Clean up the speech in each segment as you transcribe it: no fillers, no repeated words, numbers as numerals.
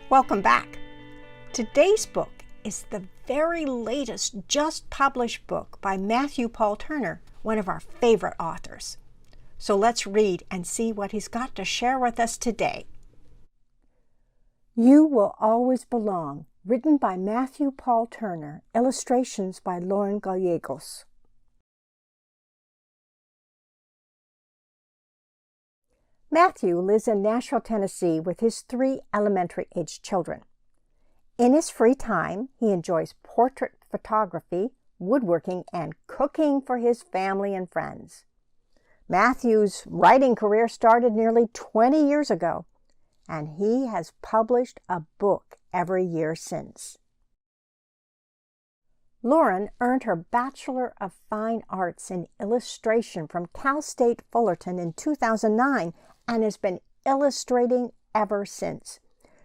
Welcome back. Today's book is the very latest just published book by Matthew Paul Turner, one of our favorite authors. So let's read and see what he's got to share with us today. You Will Always Belong, written by Matthew Paul Turner, illustrations by Lauren Gallegos. Matthew lives in Nashville, Tennessee with his 3 elementary-aged children. In his free time, he enjoys portrait photography, woodworking, and cooking for his family and friends. Matthew's writing career started nearly 20 years ago, and he has published a book every year since. Lauren earned her Bachelor of Fine Arts in Illustration from Cal State Fullerton in 2009 and has been illustrating ever since.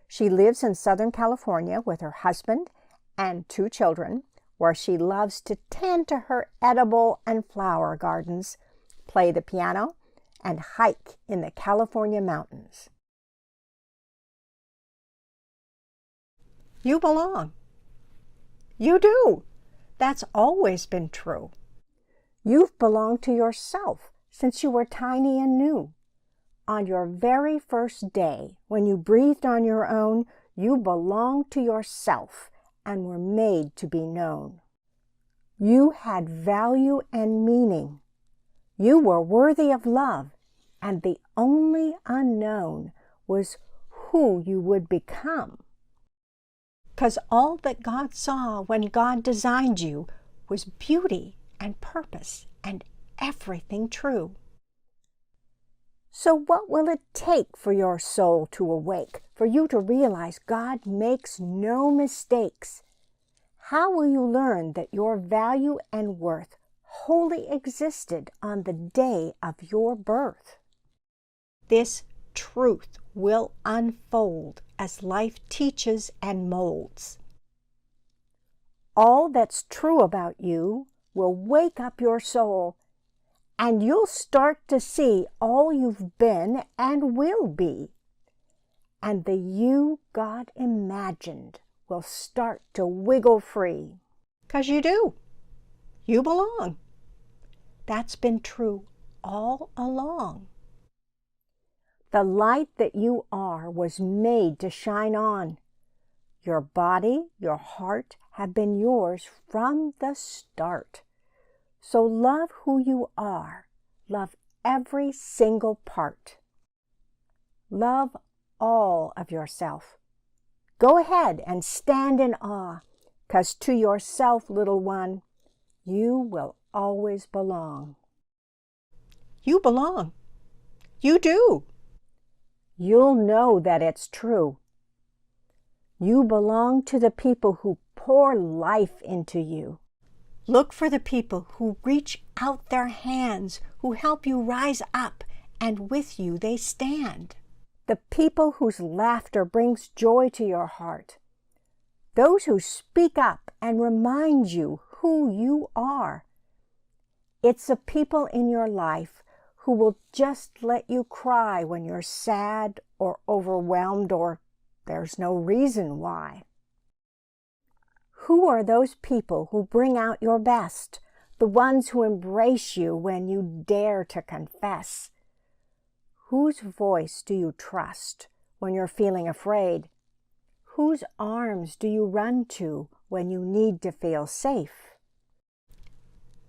She lives in Southern California with her husband and 2 children, where she loves to tend to her edible and flower gardens, play the piano, and hike in the California mountains. You belong. You do. That's always been true. You've belonged to yourself since you were tiny and new. On your very first day, when you breathed on your own, you belonged to yourself and were made to be known. You had value and meaning. You were worthy of love, and the only unknown was who you would become. 'Cause all that God saw when God designed you was beauty and purpose and everything true. So what will it take for your soul to awake, for you to realize God makes no mistakes? How will you learn that your value and worth wholly existed on the day of your birth? This truth will unfold as life teaches and molds. All that's true about you will wake up your soul, and you'll start to see all you've been and will be. And the you God imagined will start to wiggle free. 'Cause you do. You belong. That's been true all along. The light that you are was made to shine on. Your body, your heart have been yours from the start. So love who you are. Love every single part. Love all of yourself. Go ahead and stand in awe, 'cause to yourself, little one, you will always belong. You belong. You do. You'll know that it's true. You belong to the people who pour life into you. Look for the people who reach out their hands, who help you rise up, and with you they stand. The people whose laughter brings joy to your heart. Those who speak up and remind you who you are. It's the people in your life who will just let you cry when you're sad or overwhelmed or there's no reason why. Who are those people who bring out your best, the ones who embrace you when you dare to confess? Whose voice do you trust when you're feeling afraid? Whose arms do you run to when you need to feel safe?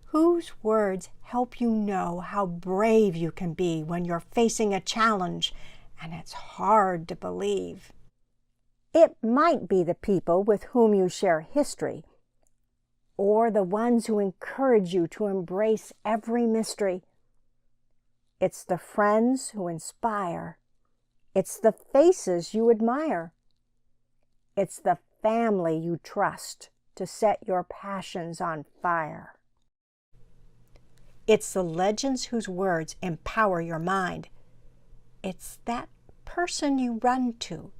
Whose words help you know how brave you can be when you're facing a challenge and it's hard to believe? It might be the people with whom you share history, or the ones who encourage you to embrace every mystery. It's the friends who inspire. It's the faces you admire. It's the family you trust to set your passions on fire. It's the legends whose words empower your mind. It's that person you run to,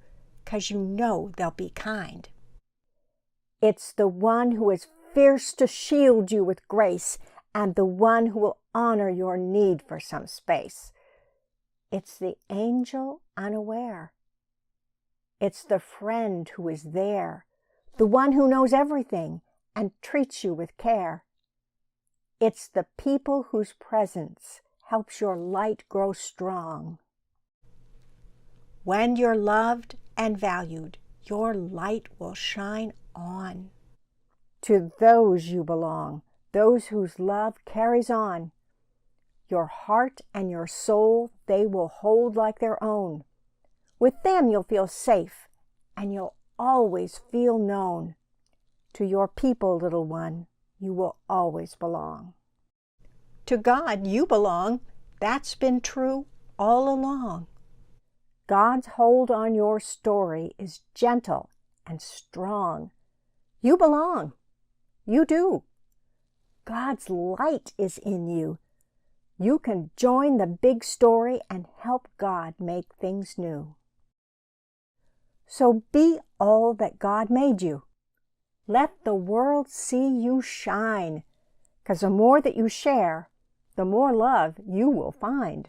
'cause you know they'll be kind. It's the one who is fierce to shield you with grace and the one who will honor your need for some space. It's the angel unaware. It's the friend who is there, the one who knows everything and treats you with care. It's the people whose presence helps your light grow strong. When you're loved and valued, your light will shine on. To those you belong, those whose love carries on. Your heart and your soul they will hold like their own. With them you'll feel safe, and you'll always feel known. To your people, little one, you will always belong. To God you belong. That's been true all along. God's hold on your story is gentle and strong. You belong. You do. God's light is in you. You can join the big story and help God make things new. So be all that God made you. Let the world see you shine, 'cause the more that you share, the more love you will find.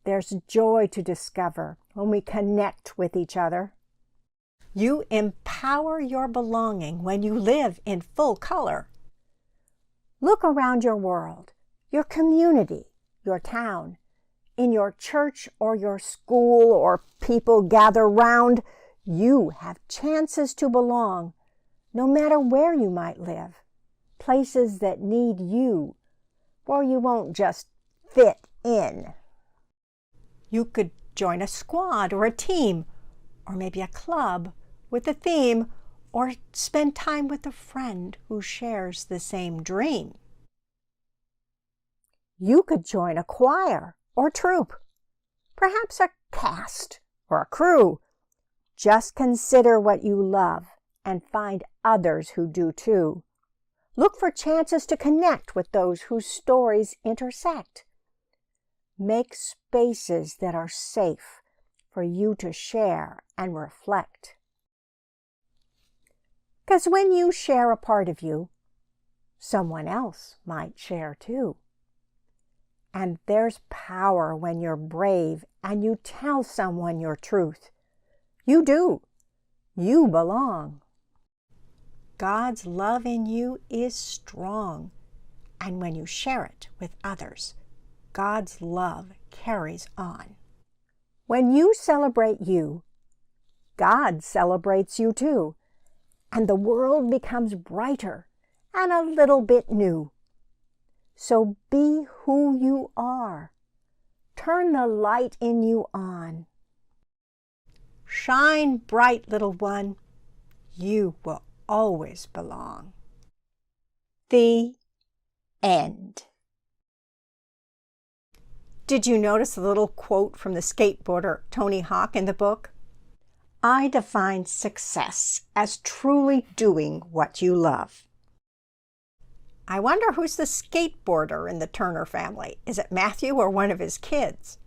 There's joy to discover when we connect with each other. You empower your belonging when you live in full color. Look around your world, your community, your town, in your church or your school or people gather round. You have chances to belong, no matter where you might live, places that need you, or you won't just fit in. You could join a squad or a team, or maybe a club with a theme, or spend time with a friend who shares the same dream. You could join a choir or troop, perhaps a cast or a crew. Just consider what you love and find others who do too. Look for chances to connect with those whose stories intersect. Make spaces that are safe for you to share and reflect. 'Cause when you share a part of you, someone else might share too. And there's power when you're brave and you tell someone your truth. You do. You belong. God's love in you is strong, and when you share it with others, God's love carries on. When you celebrate you, God celebrates you too, and the world becomes brighter and a little bit new. So be who you are. Turn the light in you on. Shine bright, little one. You will always belong. The end. Did you notice the little quote from the skateboarder Tony Hawk in the book? I define success as truly doing what you love. I wonder who's the skateboarder in the Turner family. Is it Matthew or one of his kids?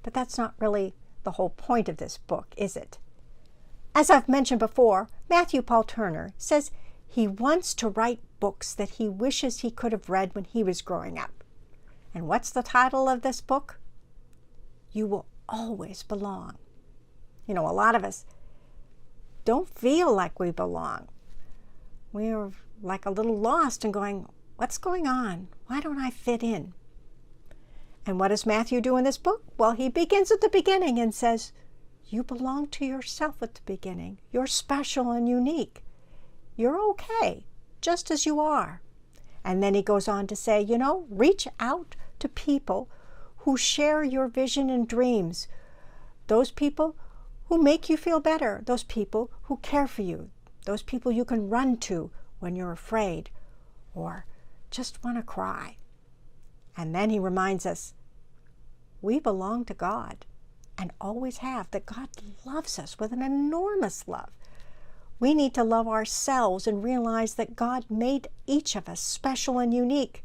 But that's not really the whole point of this book, is it? As I've mentioned before, Matthew Paul Turner says he wants to write books that he wishes he could have read when he was growing up. And what's the title of this book? You Will Always Belong. You know, a lot of us don't feel like we belong. We're like a little lost and going, what's going on? Why don't I fit in? And what does Matthew do in this book? Well, he begins at the beginning and says, you belong to yourself at the beginning. You're special and unique. You're okay, just as you are. And then he goes on to say, you know, reach out to people who share your vision and dreams. Those people who make you feel better. Those people who care for you. Those people you can run to when you're afraid or just want to cry. And then he reminds us, we belong to God and always have, that God loves us with an enormous love. We need to love ourselves and realize that God made each of us special and unique.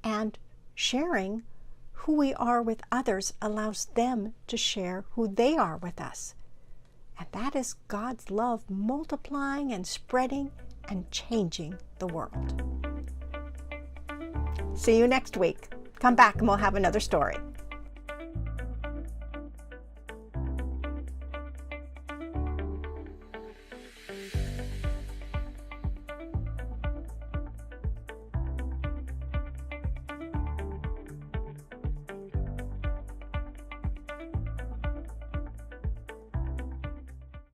And sharing who we are with others allows them to share who they are with us. And that is God's love multiplying and spreading and changing the world. See you next week. Come back and we'll have another story.